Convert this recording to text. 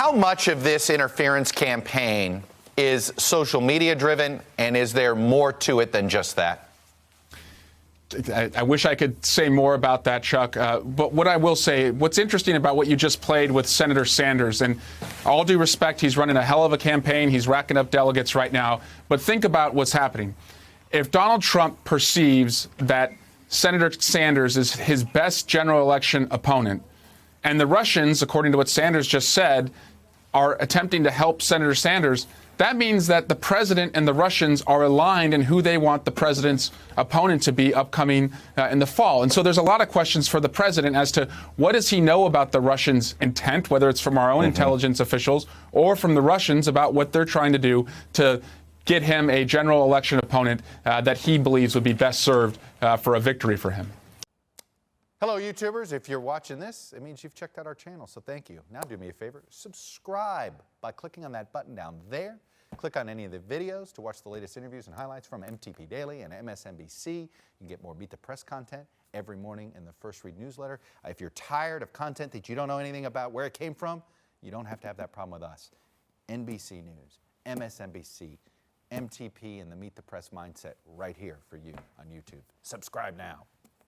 how much of this interference campaign is social media driven, and is there more to it than just that? I wish I could say more about that, Chuck. But what I will say, what's interesting about what you just played with Senator Sanders, and all due respect, he's running a hell of a campaign. He's racking up delegates right now. But think about what's happening. If Donald Trump perceives that Senator Sanders is his best general election opponent, and the Russians, according to what Sanders just said, are attempting to help Senator Sanders, that means that the president and the Russians are aligned in who they want the president's opponent to be upcoming in the fall. And so there's a lot of questions for the president as to what does he know about the Russians' intent, whether it's from our own intelligence officials or from the Russians about what they're trying to do to get him a general election opponent that he believes would be best served for a victory for him. Hello, YouTubers. If you're watching this, it means you've checked out our channel, so thank you. Now do me a favor, subscribe by clicking on that button down there. Click on any of the videos to watch the latest interviews and highlights from MTP Daily and MSNBC. You can get more Beat the Press content every morning in the First Read newsletter. If you're tired of content that you don't know anything about where it came from, you don't have to have that problem with us. NBC News, MSNBC, MTP, and the Meet the Press mindset right here for you on YouTube. Subscribe now.